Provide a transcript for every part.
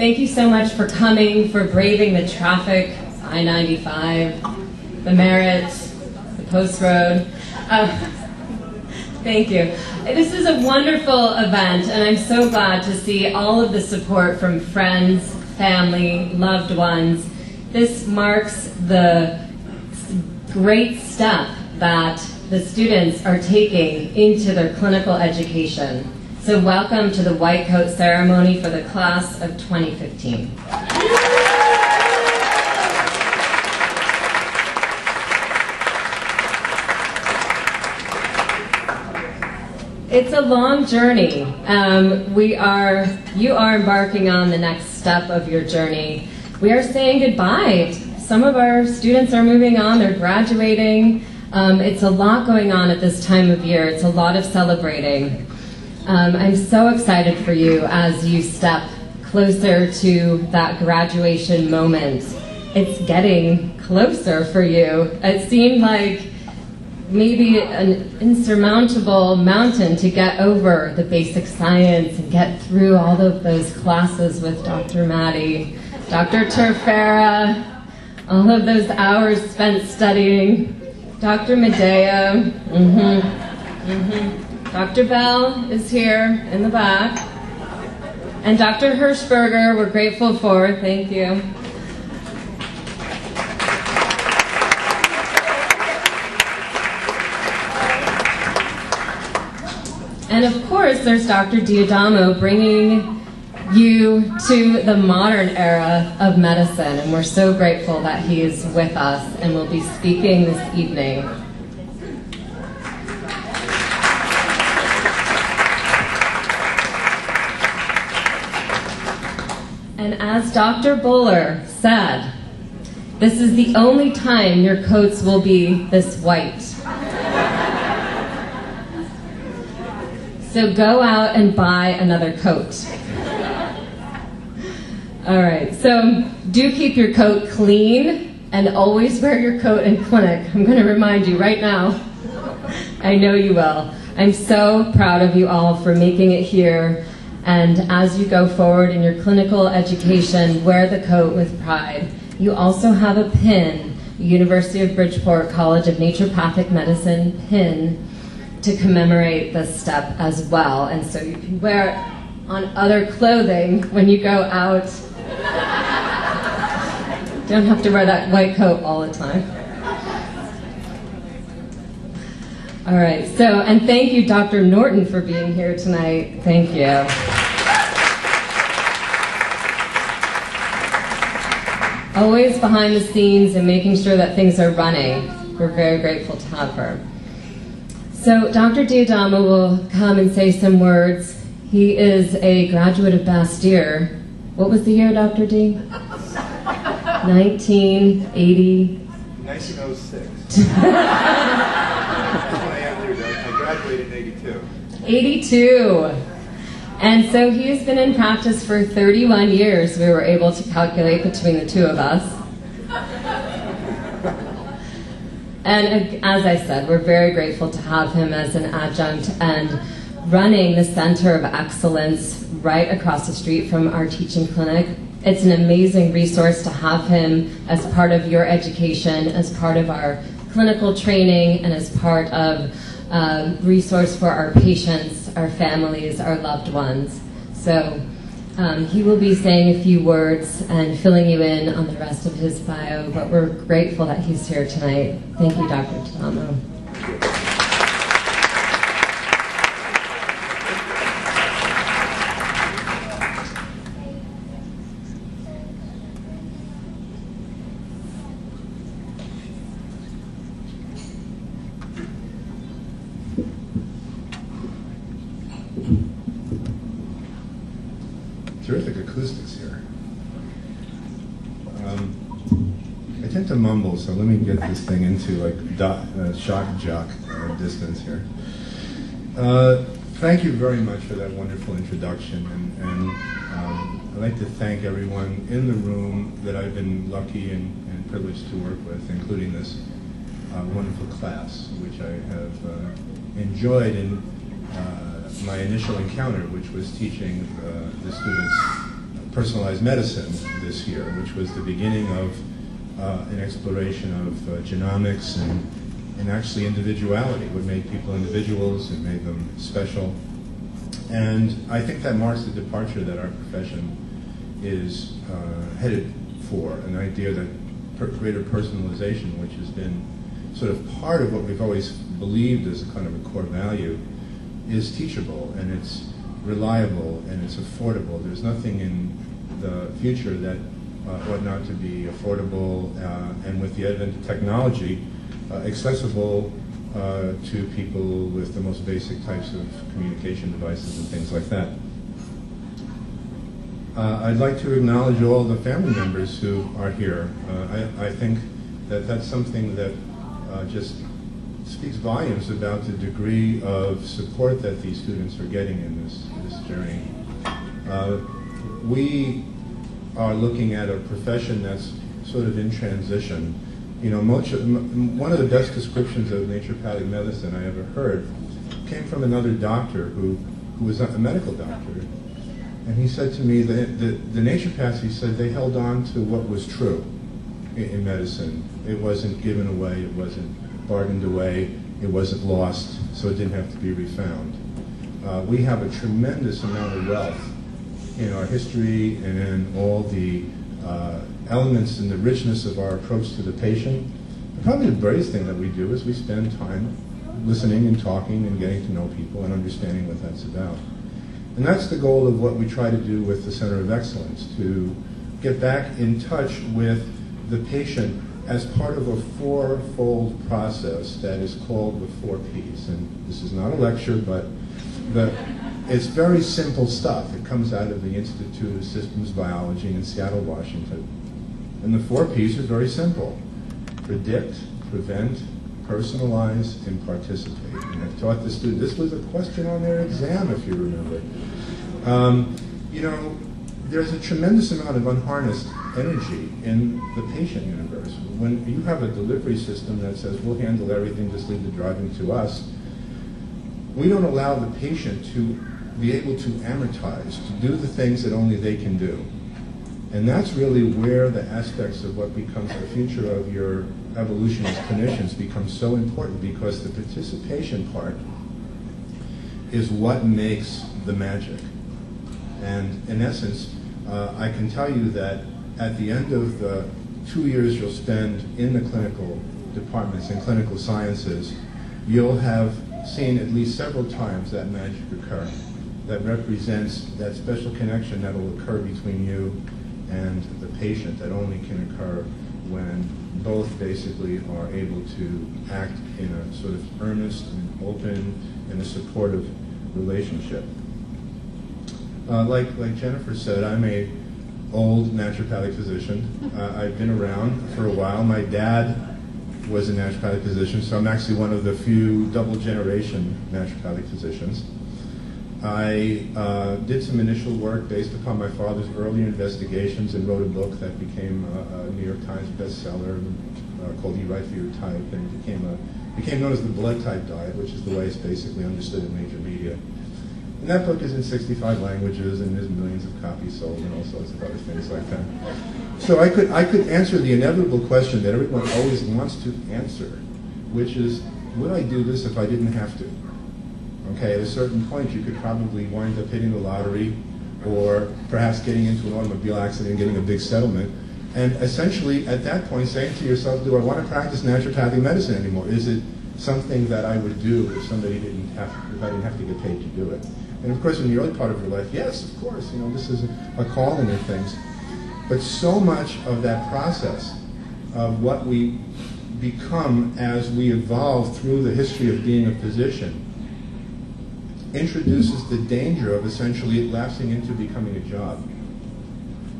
Thank you so much for coming, for braving the traffic, I-95, the Merritt, the Post Road. Thank you. This is a wonderful event, and I'm so glad to see all of the support from friends, family, loved ones. This marks the great step that the students are taking into their clinical education. So welcome to the white coat ceremony for the class of 2015. It's a long journey. You are embarking on the next step of your journey. We are saying goodbye. Some of our students are moving on, they're graduating. It's a lot going on at this time of year. It's a lot of celebrating. I'm so excited for you as you step closer to that graduation moment. It's getting closer for you. It seemed like maybe an insurmountable mountain to get over the basic science and get through all of those classes with Dr. Maddie, Dr. Terfera, all of those hours spent studying, Dr. Medea, Dr. Bell is here in the back, and Dr. Hirschberger, we're grateful for, thank you. And of course, there's Dr. Diadamo bringing you to the modern era of medicine, and we're so grateful that he is with us and will be speaking this evening. And as Dr. Buller said, this is the only time your coats will be this white. So go out and buy another coat. All right, so do keep your coat clean and always wear your coat in clinic. I'm going to remind you right now. I know you will. I'm so proud of you all for making it here. And as you go forward in your clinical education, wear the coat with pride. You also have a pin, University of Bridgeport College of Naturopathic Medicine pin, to commemorate this step as well. And so you can wear it on other clothing when you go out. Don't have to wear that white coat all the time. All right, so, and thank you, Dr. Norton, for being here tonight. Thank you. Always behind the scenes and making sure that things are running. We're very grateful to have her. So Dr. Diadamo will come and say some words. He is a graduate of Bastyr. What was the year, Dr. D? 1980. 1906. I graduated in 82. 82. And so he's been in practice for 31 years. We were able to calculate between the two of us. And as I said, we're very grateful to have him as an adjunct and running the Center of Excellence right across the street from our teaching clinic. It's an amazing resource to have him as part of your education, as part of our clinical training, and as part of resource for our patients, our families, our loved ones. So he will be saying a few words and filling you in on the rest of his bio, but we're grateful that he's here tonight. Thank you, Dr. Diadamo. Terrific acoustics here. I tend to mumble, so let me get this thing into like shock jock distance here. Thank you very much for that wonderful introduction, and I'd like to thank everyone in the room that I've been lucky and privileged to work with, including this wonderful class, which I have enjoyed in my initial encounter, which was teaching the students personalized medicine this year, which was the beginning of an exploration of genomics and actually individuality, what made people individuals and made them special. And I think that marks the departure that our profession is headed for, an idea that greater personalization, which has been sort of part of what we've always believed as a kind of a core value, is teachable, and it's reliable, and it's affordable. There's nothing in the future that ought not to be affordable, and with the advent of technology, accessible to people with the most basic types of communication devices and things like that. I'd like to acknowledge all the family members who are here. I think that that's something that just speaks volumes about the degree of support that these students are getting in this journey. We are looking at a profession that's sort of in transition. You know, one of the best descriptions of naturopathic medicine I ever heard came from another doctor who was a medical doctor. And he said to me that the naturopaths, he said, they held on to what was true in medicine. It wasn't given away, it wasn't bargained away, it wasn't lost, so it didn't have to be refound. We have a tremendous amount of wealth in our history and in all the elements and the richness of our approach to the patient. And probably the bravest thing that we do is we spend time listening and talking and getting to know people and understanding what that's about. And that's the goal of what we try to do with the Center of Excellence, to get back in touch with the patient as part of a four-fold process that is called the 4 Ps. And this is not a lecture, but it's very simple stuff. It comes out of the Institute of Systems Biology in Seattle, Washington. And the 4 Ps are very simple: predict, prevent, personalize, and participate. And I've taught the students, this was a question on their exam, if you remember. You know, there's a tremendous amount of unharnessed energy in the patient universe. When you have a delivery system that says, we'll handle everything, just leave the driving to us, we don't allow the patient to be able to amortize, to do the things that only they can do. And that's really where the aspects of what becomes the future of your evolution as clinicians becomes so important, because the participation part is what makes the magic. And in essence, I can tell you that at the end of the 2 years you'll spend in the clinical departments in clinical sciences, you'll have seen at least several times that magic occur. That represents that special connection that will occur between you and the patient, that only can occur when both basically are able to act in a sort of earnest and open and a supportive relationship. Like Jennifer said, I'm a old naturopathic physician. I've been around for a while. My dad was a naturopathic physician, so I'm actually one of the few double-generation naturopathic physicians. I did some initial work based upon my father's earlier investigations and wrote a book that became a New York Times bestseller called Eat Right for Your Type, and became known as the blood type diet, which is the way it's basically understood in major media. And that book is in 65 languages, and there's millions of copies sold and all sorts of other things like that. So I could answer the inevitable question that everyone always wants to answer, which is, would I do this if I didn't have to? Okay, at a certain point you could probably wind up hitting the lottery, or perhaps getting into an automobile accident and getting a big settlement, and essentially at that point saying to yourself, do I want to practice naturopathic medicine anymore? Is it something that I would do if I didn't have to get paid to do it? And of course, in the early part of your life, yes, of course, you know, this is a calling and things. But so much of that process of what we become as we evolve through the history of being a physician introduces the danger of essentially lapsing into becoming a job.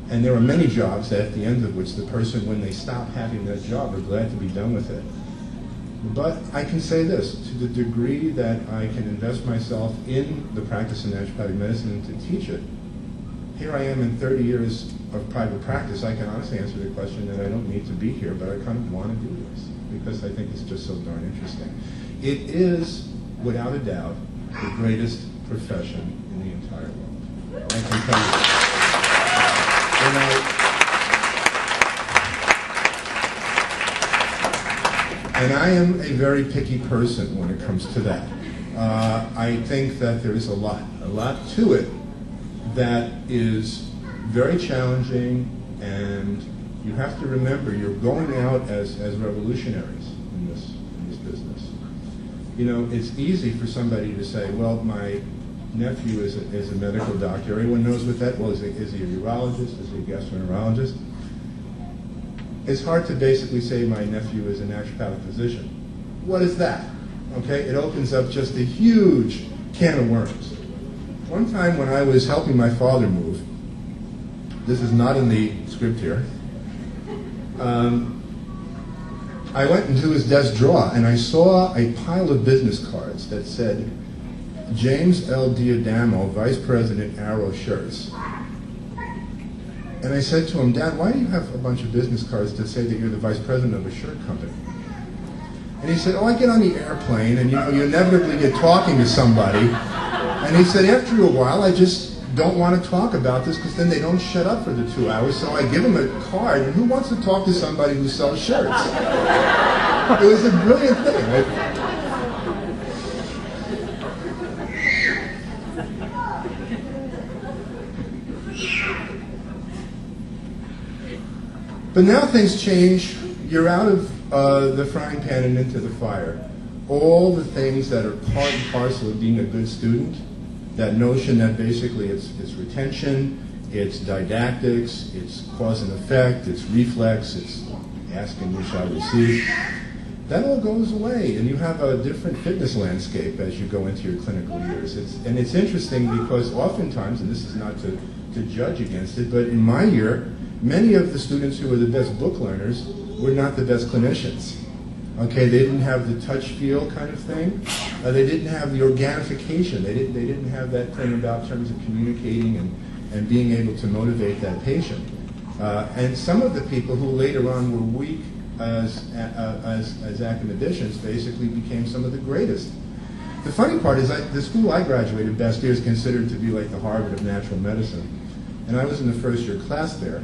And there are many jobs at the end of which the person, when they stop having that job, are glad to be done with it. But I can say this, to the degree that I can invest myself in the practice of naturopathic medicine and to teach it, here I am in 30 years of private practice, I can honestly answer the question that I don't need to be here, but I kind of want to do this because I think it's just so darn interesting. It is, without a doubt, the greatest profession in the entire world. I can tell you that. And I am a very picky person when it comes to that. I think that there's a lot to it that is very challenging, and you have to remember you're going out as revolutionaries in this business. You know, it's easy for somebody to say, well, my nephew is a medical doctor. Everyone knows what that, well, is he a urologist? Is he a gastroenterologist? It's hard to basically say my nephew is a naturopathic physician. What is that? Okay, it opens up just a huge can of worms. One time when I was helping my father move, this is not in the script here, I went into his desk drawer and I saw a pile of business cards that said, James L. Diadamo, Vice President, Arrow Shirts. And I said to him, Dad, why do you have a bunch of business cards that say that you're the vice president of a shirt company? And he said, oh, I get on the airplane and you inevitably get talking to somebody. And he said, after a while, I just don't want to talk about this because then they don't shut up for the 2 hours. So I give him a card, and who wants to talk to somebody who sells shirts? It was a brilliant thing. But now things change. You're out of the frying pan and into the fire. All the things that are part and parcel of being a good student, that notion that basically it's retention, it's didactics, it's cause and effect, it's reflex, it's ask and you shall receive, that all goes away, and you have a different fitness landscape as you go into your clinical years. And it's interesting because oftentimes, and this is not to judge against it, but in my year, many of the students who were the best book learners were not the best clinicians. Okay, they didn't have the touch-feel kind of thing. They didn't have the organification. They didn't have that thing about terms of communicating and being able to motivate that patient. And some of the people who later on were weak as academicians basically became some of the greatest. The funny part is the school I graduated, Bastyr, is considered to be like the Harvard of natural medicine. And I was in the first-year class there.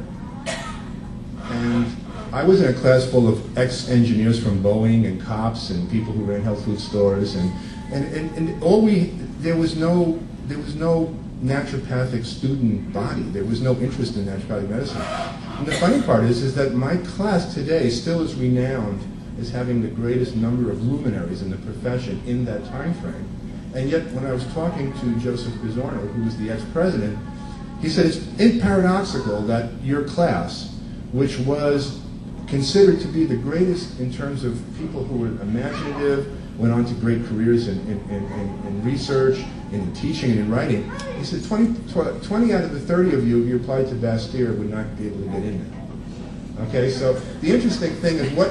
And I was in a class full of ex-engineers from Boeing and cops and people who ran health food stores, and there was no naturopathic student body. There was no interest in naturopathic medicine. And the funny part is that my class today still is renowned as having the greatest number of luminaries in the profession in that time frame. And yet, when I was talking to Joseph Bisorno, who was the ex-president, he said it's paradoxical that your class, which was considered to be the greatest in terms of people who were imaginative, went on to great careers in research, in teaching, and in writing. He said 20 out of the 30 of you, if you applied to Bastyr, would not be able to get in there. Okay, so the interesting thing is what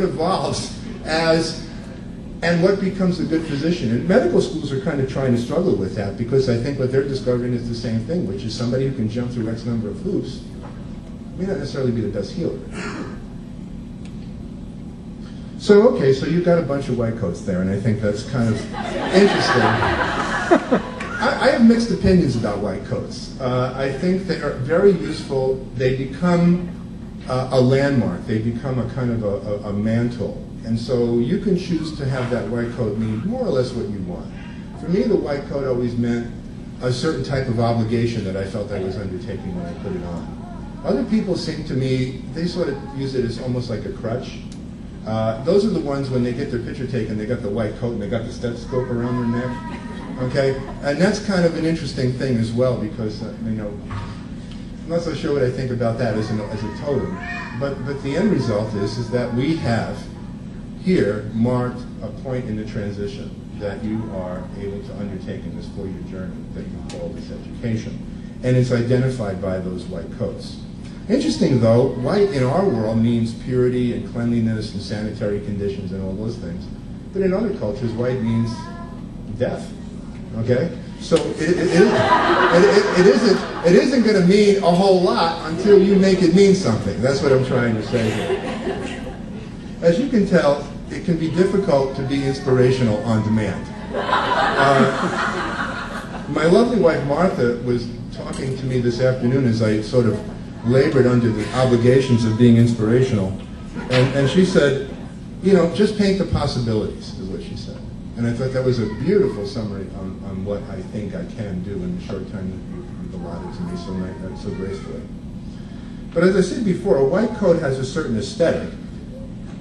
evolves and what becomes a good physician. And medical schools are kind of trying to struggle with that because I think what they're discovering is the same thing, which is somebody who can jump through X number of hoops may not necessarily be the best healer. So, okay, so you've got a bunch of white coats there, and I think that's kind of interesting. I have mixed opinions about white coats. I think they are very useful. They become a landmark. They become a kind of a mantle. And so you can choose to have that white coat mean more or less what you want. For me, the white coat always meant a certain type of obligation that I felt I was undertaking when I put it on. Other people seem to me, they sort of use it as almost like a crutch. Those are the ones when they get their picture taken, they got the white coat and they got the stethoscope around their neck. Okay? And that's kind of an interesting thing as well because, I'm not so sure what I think about that as a totem. But the end result is that we have here marked a point in the transition that you are able to undertake in this 4-year journey that you call this education. And it's identified by those white coats. Interesting though, white in our world means purity and cleanliness and sanitary conditions and all those things. But in other cultures, white means death. Okay? So it isn't going to mean a whole lot until you make it mean something. That's what I'm trying to say here. As you can tell, it can be difficult to be inspirational on demand. My lovely wife Martha was talking to me this afternoon as I sort of labored under the obligations of being inspirational. And she said, you know, just paint the possibilities, is what she said. And I thought that was a beautiful summary on what I think I can do in the short time that you've allotted to me so gracefully. But as I said before, a white coat has a certain aesthetic.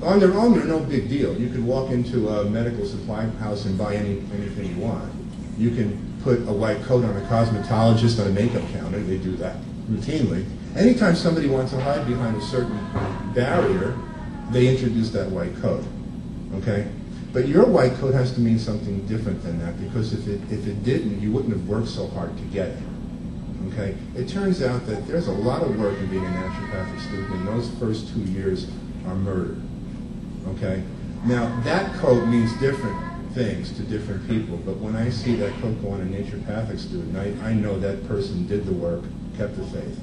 On their own, they're no big deal. You could walk into a medical supply house and buy anything you want. You can put a white coat on a cosmetologist on a makeup counter. They do that routinely. Anytime somebody wants to hide behind a certain barrier, they introduce that white coat. Okay? But your white coat has to mean something different than that, because if it didn't, you wouldn't have worked so hard to get it. Okay? It turns out that there's a lot of work in being a naturopathic student, and those first 2 years are murder. Okay? Now, that coat means different things to different people, but when I see that coat go on a naturopathic student, I know that person did the work, kept the faith.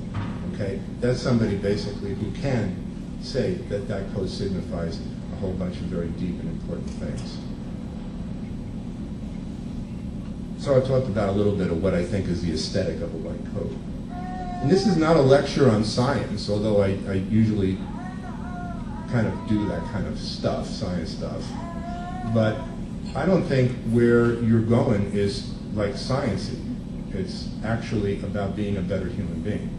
Okay? That's somebody basically who can say that that coat signifies a whole bunch of very deep and important things. So I talked about a little bit of what I think is the aesthetic of a white coat. And this is not a lecture on science, although I usually kind of do that kind of stuff, science stuff. But I don't think where you're going is like sciencey. It's actually about being a better human being,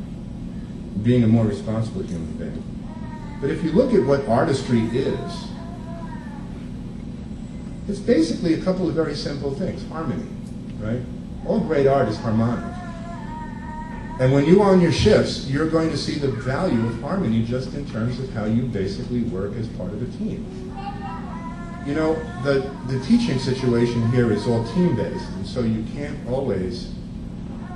being a more responsible human being. But if you look at what artistry is, it's basically a couple of very simple things. Harmony, right? All great art is harmonic. And when you are on your shifts, you're going to see the value of harmony just in terms of how you basically work as part of a team. You know, the teaching situation here is all team-based, and so you can't always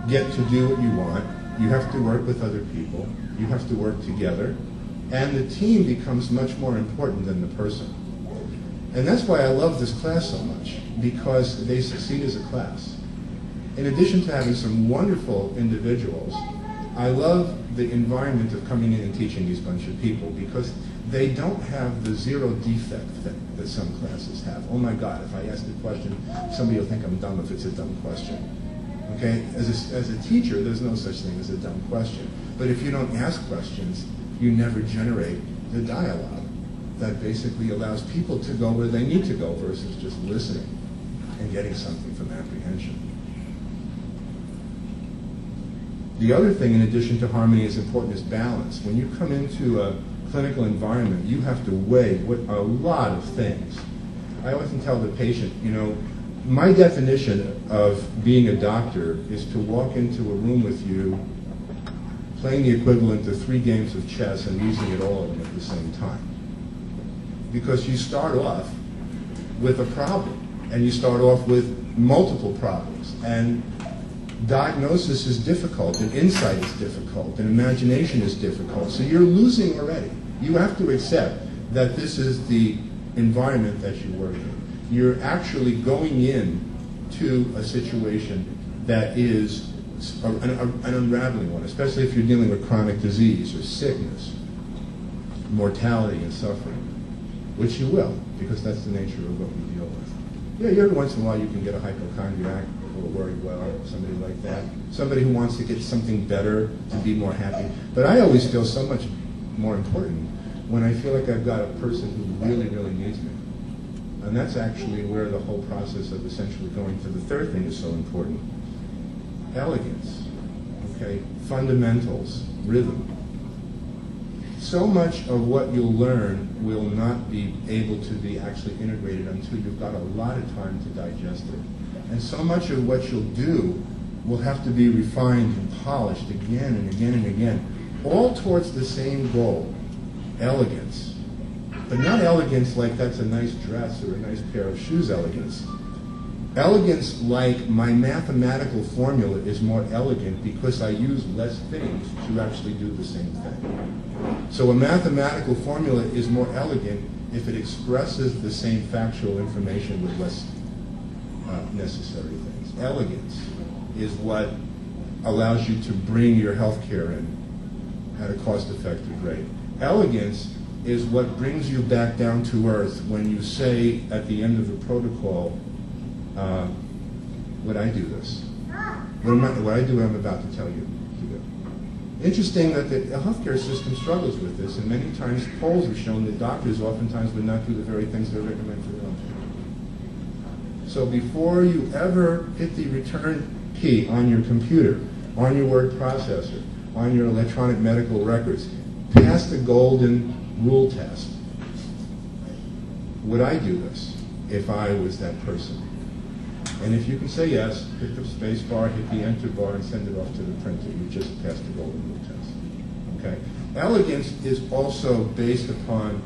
get to do what you want. You have to work with other people. You have to work together. And the team becomes much more important than the person. And that's why I love this class so much, because they succeed as a class. In addition to having some wonderful individuals, I love the environment of coming in and teaching these bunch of people, because they don't have the zero defect thing that some classes have. Oh my God, if I ask a question, somebody will think I'm dumb if it's a dumb question. Okay? As a teacher, there's no such thing as a dumb question. But if you don't ask questions, you never generate the dialogue that basically allows people to go where they need to go versus just listening and getting something from apprehension. The other thing, in addition to harmony, is important is balance. When you come into a clinical environment, you have to weigh a lot of things. I often tell the patient, you know, my definition of being a doctor is to walk into a room with you playing the equivalent of 3 games of chess and losing at all of them at the same time. Because you start off with a problem, and you start off with multiple problems, and diagnosis is difficult, and insight is difficult, and imagination is difficult. So you're losing already. You have to accept that this is the environment that you work in. You're actually going in to a situation that is an unraveling one, especially if you're dealing with chronic disease or sickness, mortality and suffering, which you will, because that's the nature of what we deal with. Yeah, every once in a while you can get a hypochondriac, a little worried, well, somebody like that, somebody who wants to get something better, to be more happy. But I always feel so much more important when I feel like I've got a person who really, really needs me. And that's actually where the whole process of essentially going to the third thing is so important. Elegance, okay, fundamentals, rhythm. So much of what you'll learn will not be able to be actually integrated until you've got a lot of time to digest it. And so much of what you'll do will have to be refined and polished again and again and again, all towards the same goal, elegance. But not elegance like that's a nice dress or a nice pair of shoes elegance. Elegance like my mathematical formula is more elegant because I use less things to actually do the same thing. So a mathematical formula is more elegant if it expresses the same factual information with less necessary things. Elegance is what allows you to bring your healthcare in at a cost-effective rate. Elegance is what brings you back down to earth when you say at the end of the protocol, would I do this? Would I do what I'm about to tell you to do? Interesting that the healthcare system struggles with this, and many times polls have shown that doctors oftentimes would not do the very things they recommend for their own people. So before you ever hit the return key on your computer, on your word processor, on your electronic medical records, pass the golden rule test. Would I do this if I was that person? And if you can say yes, hit the space bar, hit the enter bar, and send it off to the printer. You just passed the golden rule test. Okay? Elegance is also based upon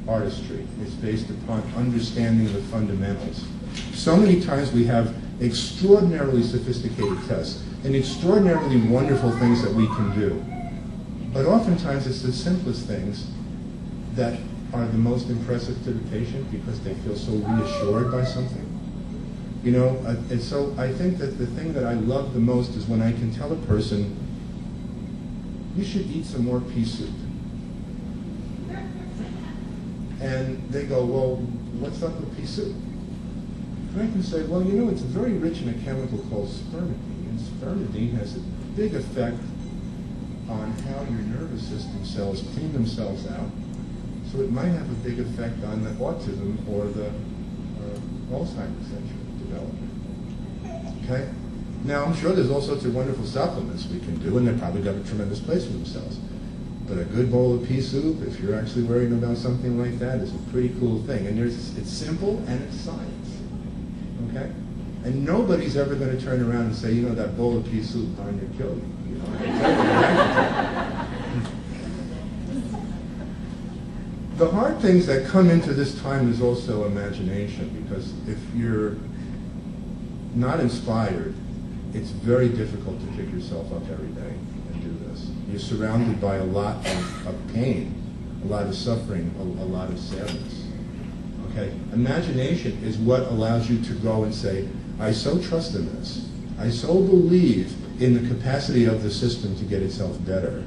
artistry. It's based upon understanding the fundamentals. So many times we have extraordinarily sophisticated tests and extraordinarily wonderful things that we can do. But oftentimes it's the simplest things that are the most impressive to the patient because they feel so reassured by something. You know, and so I think that the thing that I love the most is when I can tell a person, you should eat some more pea soup. And they go, well, what's up with pea soup? And I can say, well, you know, it's very rich in a chemical called spermidine. And spermidine has a big effect on how your nervous system cells clean themselves out. So it might have a big effect on the autism or the Alzheimer's that you're developing. Okay? Now, I'm sure there's all sorts of wonderful supplements we can do, and they've probably got a tremendous place for themselves. But a good bowl of pea soup, if you're actually worried about something like that, is a pretty cool thing. And it's simple and it's science. Okay? And nobody's ever going to turn around and say, you know, that bowl of pea soup, darn near killed me. You know, I can tell you. The hard things that come into this time is also imagination, because if you're not inspired, it's very difficult to pick yourself up every day and do this. You're surrounded by a lot of pain, a lot of suffering, a lot of sadness. Okay? Imagination is what allows you to go and say, I so trust in this. I so believe in the capacity of the system to get itself better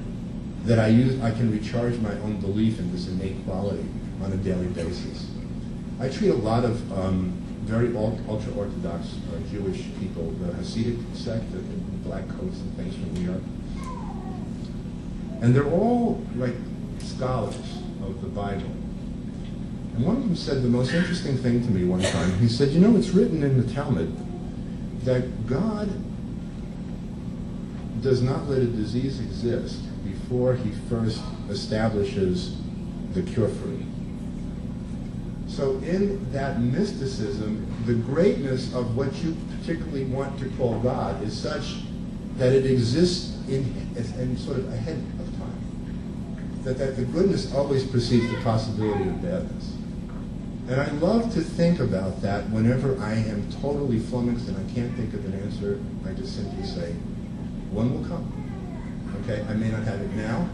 that I can recharge my own belief in this innate quality on a daily basis. I treat a lot of very ultra-Orthodox Jewish people, the Hasidic sect, the black coats and things from New York. And they're all like scholars of the Bible. And one of them said the most interesting thing to me one time. He said, you know, it's written in the Talmud that God does not let a disease exist before he first establishes the cure for it. So in that mysticism, the greatness of what you particularly want to call God is such that it exists in sort of ahead of time. That the goodness always precedes the possibility of badness. And I love to think about that whenever I am totally flummoxed and I can't think of an answer. I just simply say, one will come. Okay, I may not have it now,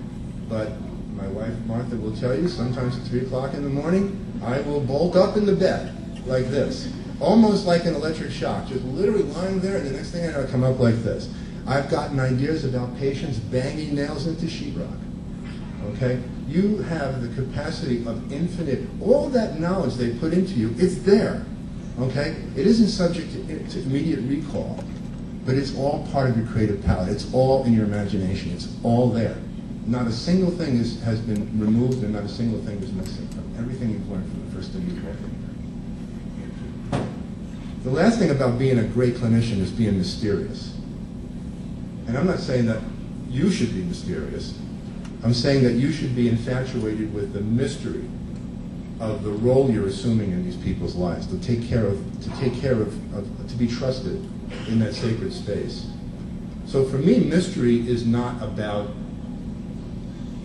but my wife Martha will tell you sometimes at 3 o'clock in the morning, I will bolt up in the bed like this, almost like an electric shock, just literally lying there, and the next thing I know, I come up like this. I've gotten ideas about patients banging nails into sheetrock. Okay, you have the capacity of infinite, all that knowledge they put into you, it's there. Okay, it isn't subject to immediate recall. But it's all part of your creative palette. It's all in your imagination. It's all there. Not a single thing has been removed, and not a single thing is missing from everything you've learned from the first day you walked in here. The last thing about being a great clinician is being mysterious. And I'm not saying that you should be mysterious. I'm saying that you should be infatuated with the mystery of the role you're assuming in these people's lives, to be trusted in that sacred space. So for me, mystery is not about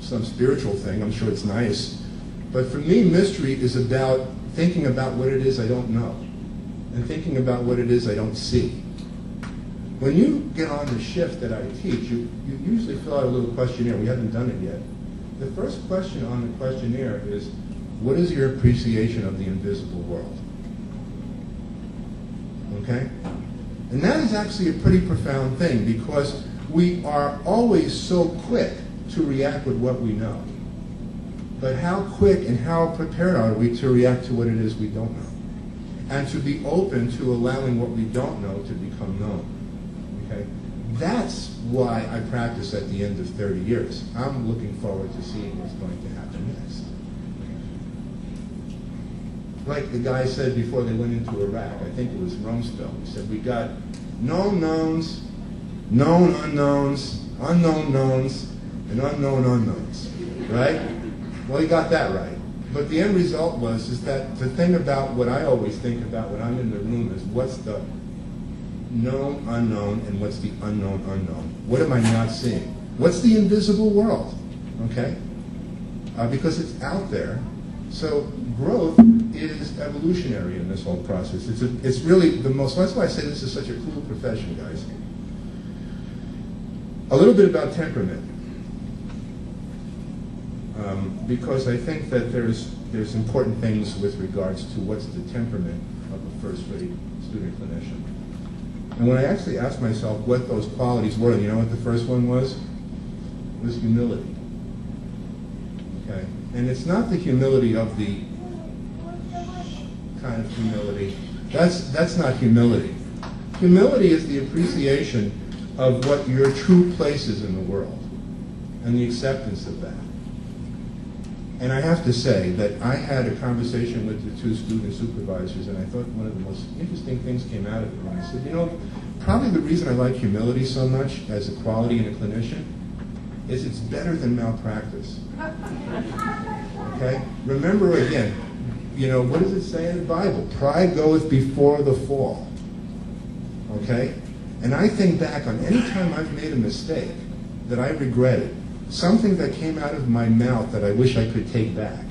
some spiritual thing. I'm sure it's nice. But for me, mystery is about thinking about what it is I don't know and thinking about what it is I don't see. When you get on the shift that I teach, you usually fill out a little questionnaire. We haven't done it yet. The first question on the questionnaire is, what is your appreciation of the invisible world? Okay? And that is actually a pretty profound thing, because we are always so quick to react with what we know. But how quick and how prepared are we to react to what it is we don't know? And to be open to allowing what we don't know to become known. Okay? That's why I practice at the end of 30 years. I'm looking forward to seeing what's going to happen next. Like the guy said before they went into Iraq, I think it was Rumsfeld, he said, we got known knowns, known unknowns, unknown knowns, and unknown unknowns, right? Well, he got that right. But the end result is that the thing about what I always think about when I'm in the room is what's the known unknown and what's the unknown unknown? What am I not seeing? What's the invisible world? Okay? Because it's out there. So growth is evolutionary in this whole process. It's really the most, that's why I say this is such a cool profession, guys. A little bit about temperament. Because I think that there's important things with regards to what's the temperament of a first-rate student clinician. And when I actually asked myself what those qualities were, you know what the first one was? It was humility. Okay? And it's not the humility of the kind of humility. That's not humility. Humility is the appreciation of what your true place is in the world and the acceptance of that. And I have to say that I had a conversation with the two student supervisors, and I thought one of the most interesting things came out of it. And I said, you know, probably the reason I like humility so much as a quality in a clinician is it's better than malpractice. Okay? Remember again, you know, what does it say in the Bible? Pride goeth before the fall. Okay? And I think back on any time I've made a mistake that I regretted, something that came out of my mouth that I wish I could take back,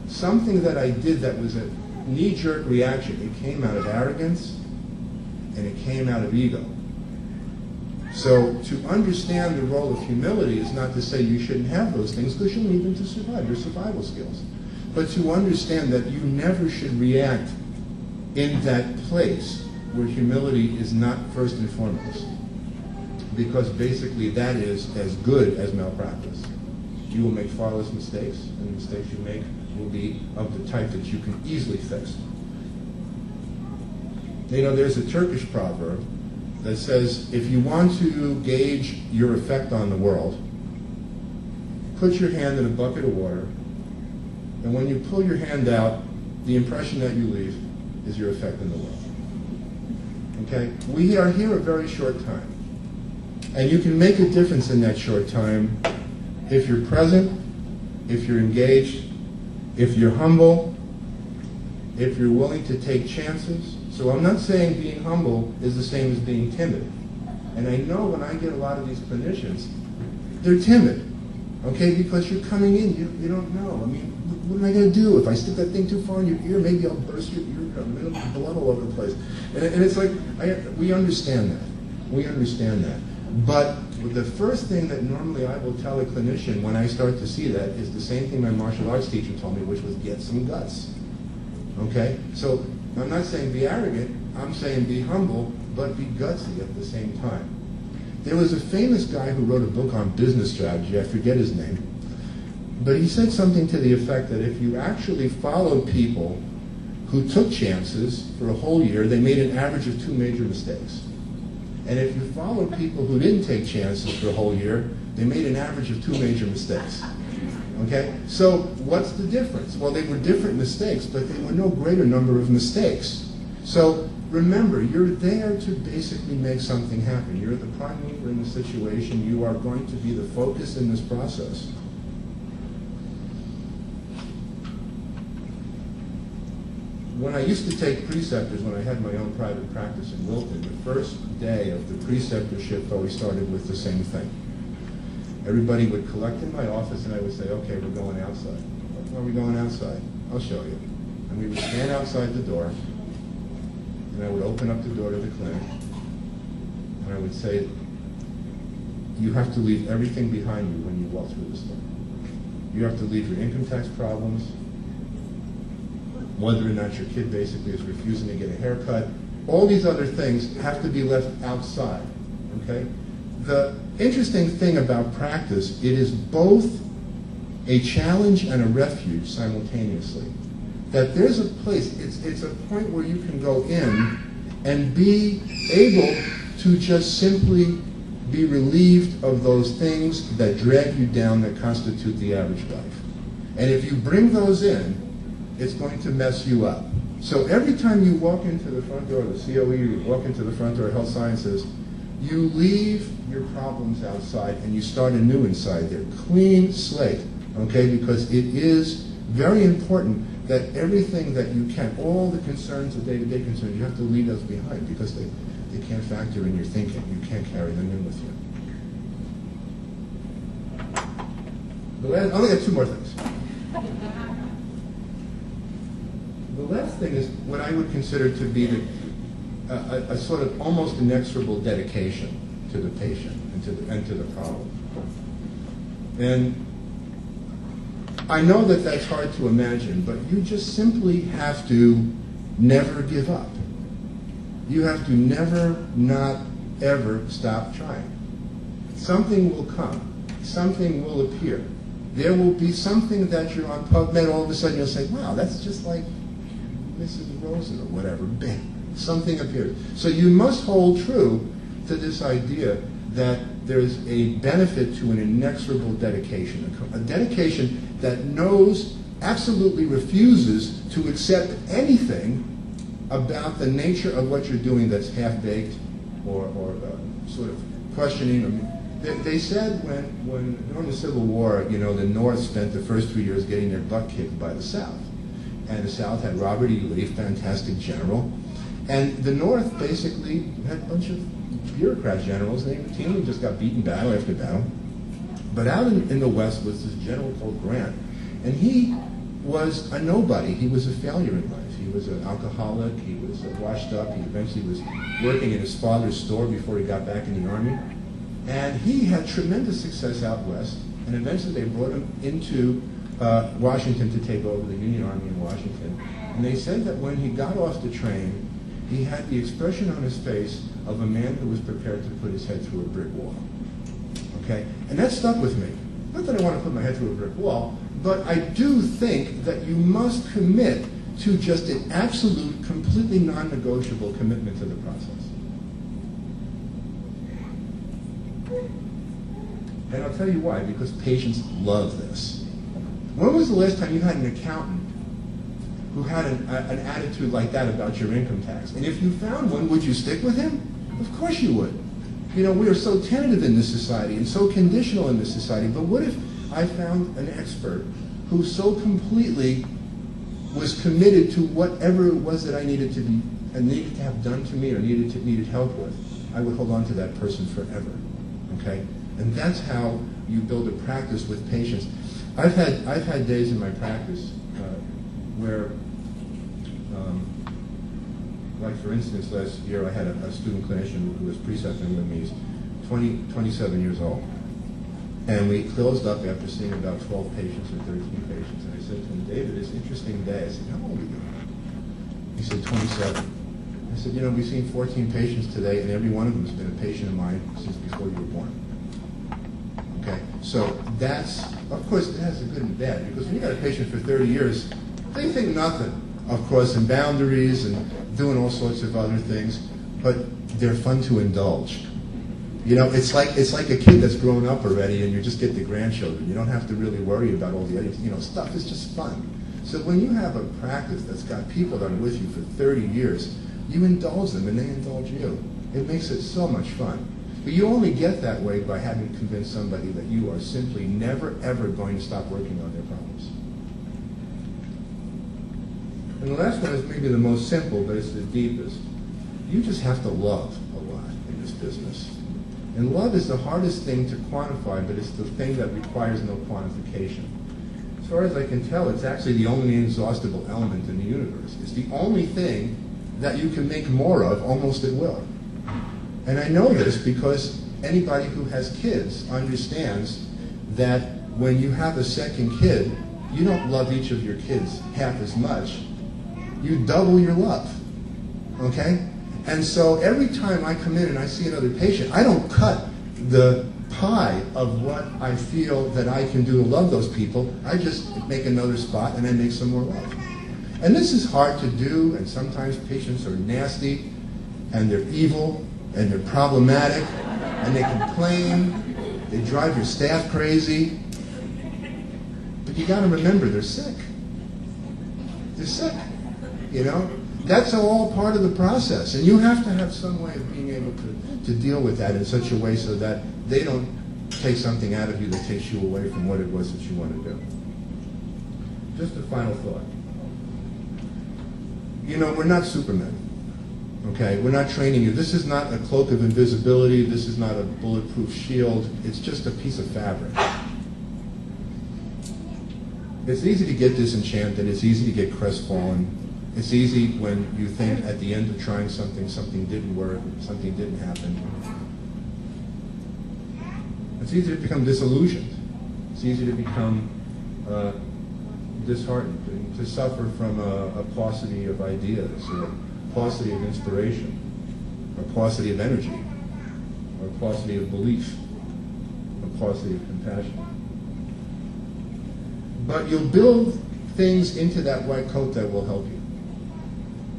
something that I did that was a knee-jerk reaction. It came out of arrogance and it came out of ego. So to understand the role of humility is not to say you shouldn't have those things, because you'll need them to survive, your survival skills. But to understand that you never should react in that place where humility is not first and foremost. Because basically that is as good as malpractice. You will make far less mistakes, and the mistakes you make will be of the type that you can easily fix. You know, there's a Turkish proverb that says, if you want to gauge your effect on the world, put your hand in a bucket of water, and when you pull your hand out, the impression that you leave is your effect in the world. Okay? We are here a very short time. And you can make a difference in that short time if you're present, if you're engaged, if you're humble, if you're willing to take chances. So I'm not saying being humble is the same as being timid. And I know when I get a lot of these clinicians, they're timid, okay, because you're coming in, you don't know. I mean, what am I going to do? If I stick that thing too far in your ear, maybe I'll burst your eardrum, it'll be blood all over the place. And it's like, we understand that. We understand that. But the first thing that normally I will tell a clinician when I start to see that is the same thing my martial arts teacher told me, which was get some guts. Okay? So I'm not saying be arrogant, I'm saying be humble, but be gutsy at the same time. There was a famous guy who wrote a book on business strategy, I forget his name, but he said something to the effect that if you actually followed people who took chances for a whole year, they made an average of 2 major mistakes. And if you followed people who didn't take chances for a whole year, they made an average of 2 major mistakes. Okay? So what's the difference? Well, they were different mistakes, but they were no greater number of mistakes. So remember, you're there to basically make something happen. You're the prime mover in the situation. You are going to be the focus in this process. When I used to take preceptors, when I had my own private practice in Wilton, the first day of the preceptorship always started with the same thing. Everybody would collect in my office and I would say, okay, we're going outside. Are we going outside? I'll show you. And we would stand outside the door, and I would open up the door to the clinic, and I would say, you have to leave everything behind you when you walk through this door. You have to leave your income tax problems, whether or not your kid basically is refusing to get a haircut. All these other things have to be left outside, okay? The interesting thing about practice, it is both a challenge and a refuge simultaneously. That there's a place, it's a point where you can go in and be able to just simply be relieved of those things that drag you down that constitute the average life. And if you bring those in, it's going to mess you up. So every time you walk into the front door of the COE, you walk into the front door of health sciences, you leave your problems outside and you start anew inside there. Clean slate, okay? Because it is very important that everything that you can, all the concerns, the day-to-day concerns, you have to leave those behind because they can't factor in your thinking. You can't carry them in with you. I only got two more things. The last thing is what I would consider to be a sort of almost inexorable dedication to the patient and to the problem. And I know that that's hard to imagine, but you just simply have to never give up. You have to never, not ever stop trying. Something will come. Something will appear. There will be something that you're on PubMed, all of a sudden you'll say, wow, that's just like Mrs. Rosen or whatever. Bang. Something appears. So you must hold true to this idea that there's a benefit to an inexorable dedication, a dedication that knows, absolutely refuses to accept anything about the nature of what you're doing that's half-baked or sort of questioning. I mean, they said when during the Civil War, you know, the North spent the first 3 years getting their butt kicked by the South. And the South had Robert E. Lee, fantastic general. And the North basically had a bunch of bureaucrat generals. They routinely just got beaten battle after battle. But out in the West was this general called Grant. And he was a nobody. He was a failure in life. He was an alcoholic. He was washed up. He eventually was working in his father's store before he got back in the Army. And he had tremendous success out West. And eventually they brought him into Washington to take over the Union Army in Washington. And they said that when he got off the train, he had the expression on his face of a man who was prepared to put his head through a brick wall. Okay? And that stuck with me. Not that I want to put my head through a brick wall, but I do think that you must commit to just an absolute, completely non-negotiable commitment to the process. And I'll tell you why, because patients love this. When was the last time you had an accountant who had an attitude like that about your income tax? And if you found one, would you stick with him? Of course you would. You know, we are so tentative in this society and so conditional in this society, but what if I found an expert who so completely was committed to whatever it was that I needed to be, and needed to have done to me or needed help with? I would hold on to that person forever, okay? And that's how you build a practice with patients. I've had days in my practice where, like for instance, last year I had a student clinician who was precepting with me. He's 27 years old. And we closed up after seeing about 12 patients or 13 patients. And I said to him, David, it's an interesting day. I said, how old are you? He said, 27. I said, you know, we've seen 14 patients today, and every one of them has been a patient of mine since before you were born. Okay, so that's, of course, it has a good and bad, because when you got a patient for 30 years, they think nothing of crossing boundaries and doing all sorts of other things, but they're fun to indulge. You know, it's like a kid that's grown up already and you just get the grandchildren. You don't have to really worry about all the other, you know, stuff. It's just fun. So when you have a practice that's got people that are with you for 30 years, you indulge them and they indulge you. It makes it so much fun. But you only get that way by having convinced somebody that you are simply never, ever going to stop working on their problems. And the last one is maybe the most simple, but it's the deepest. You just have to love a lot in this business. And love is the hardest thing to quantify, but it's the thing that requires no quantification. As far as I can tell, it's actually the only inexhaustible element in the universe. It's the only thing that you can make more of almost at will. And I know this because anybody who has kids understands that when you have a second kid, you don't love each of your kids half as much. You double your love, okay? And so every time I come in and I see another patient, I don't cut the pie of what I feel that I can do to love those people. I just make another spot and I make some more love. And this is hard to do, and sometimes patients are nasty, and they're evil, and they're problematic, and they complain, they drive your staff crazy. But you got to remember, they're sick. They're sick, you know? That's all part of the process, and you have to have some way of being able to deal with that in such a way so that they don't take something out of you that takes you away from what it was that you want to do. Just a final thought. You know, we're not Supermen, okay? We're not training you. This is not a cloak of invisibility. This is not a bulletproof shield. It's just a piece of fabric. It's easy to get disenchanted. It's easy to get crestfallen. It's easy when you think at the end of trying something, something didn't work, something didn't happen. It's easy to become disillusioned. It's easy to become disheartened, to suffer from a paucity of ideas, or a paucity of inspiration, or a paucity of energy, or a paucity of belief, or a paucity of compassion. But you'll build things into that white coat that will help you.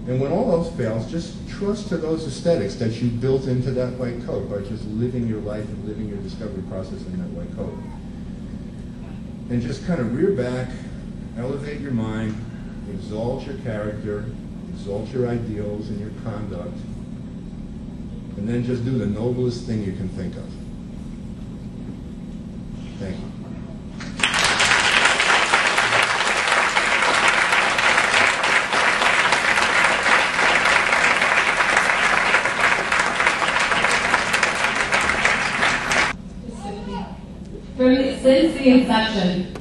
And when all else fails, just trust to those aesthetics that you built into that white coat by just living your life and living your discovery process in that white coat. And just kind of rear back, elevate your mind, exalt your character, exalt your ideals and your conduct, and then just do the noblest thing you can think of. Thank you. Since the inception,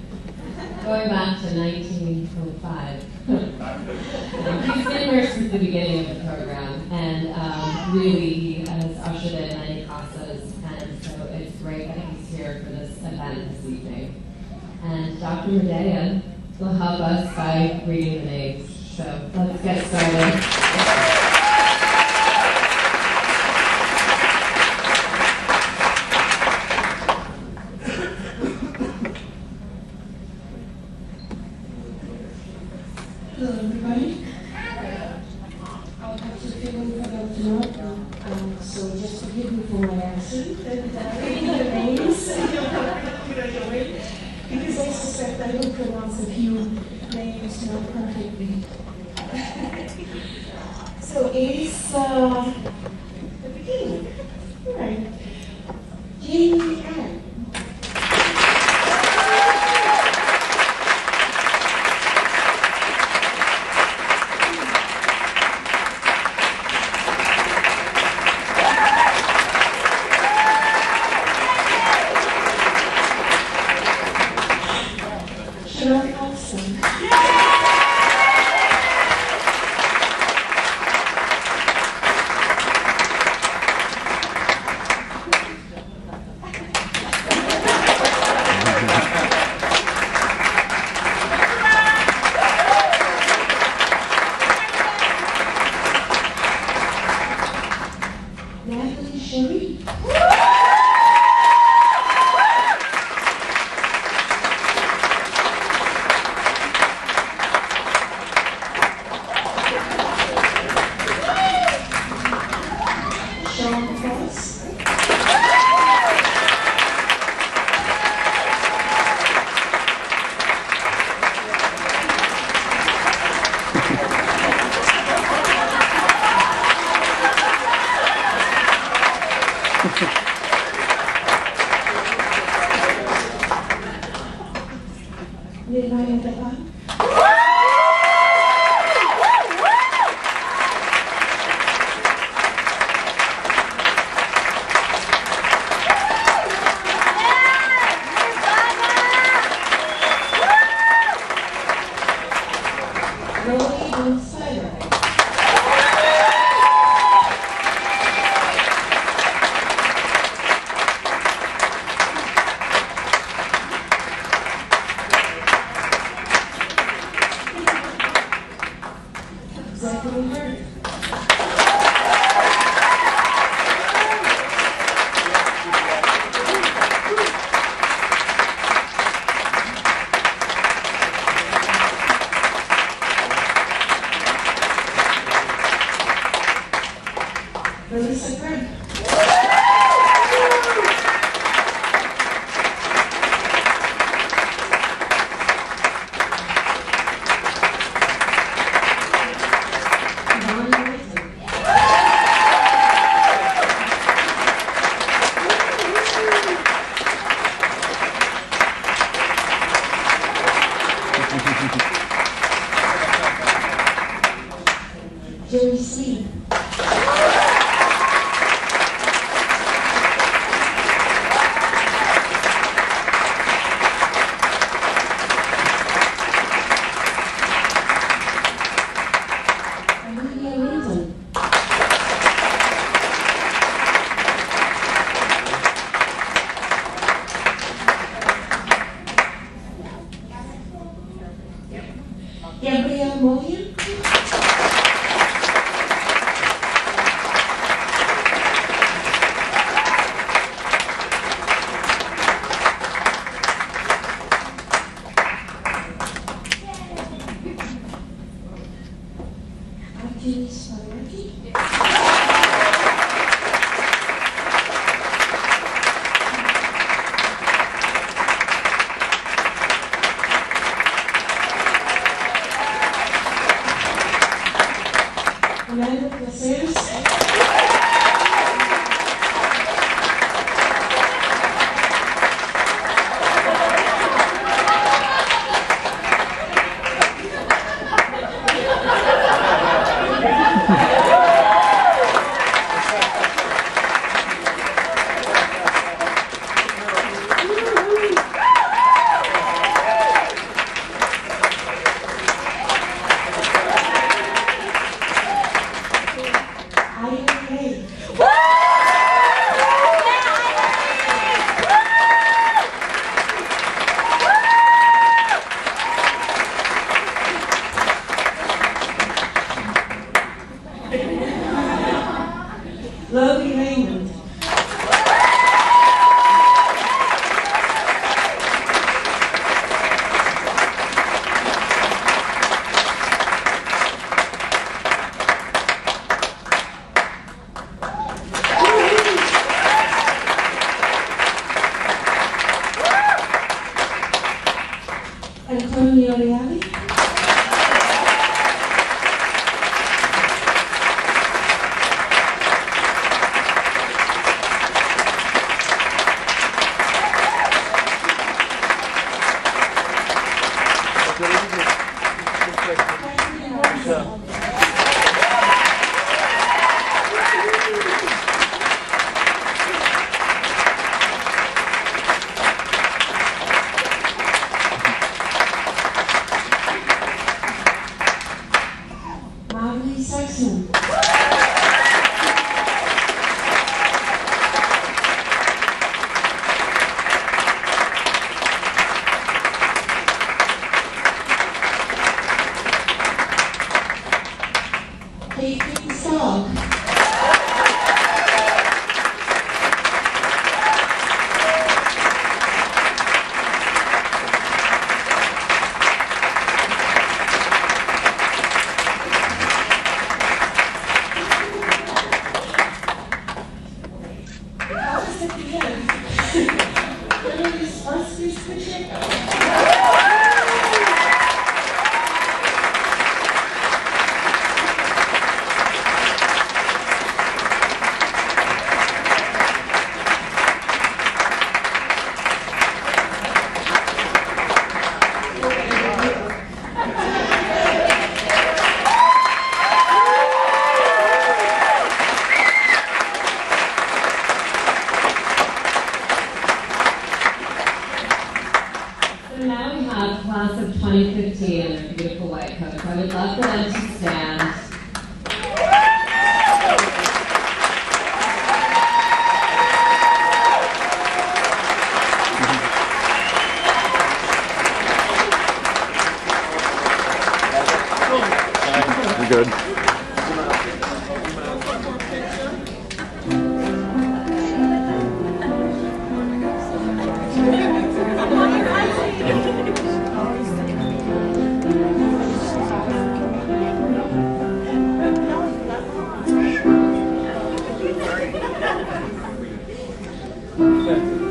going back to 1905, he's been here since the beginning of the program, and really he has ushered in many classes, and so it's great that he's here for this event this evening. And Dr. Medea will help us by reading the names, so let's get started. Hello, everybody. I'll have to figure it out tonight. So just forgive me for my accent and reading the names because I suspect I will pronounce a few names not perfectly. So it's the beginning. All right. Jamie Ann. 2015 in their beautiful white coats. I would love for them to stand. Good. Okay.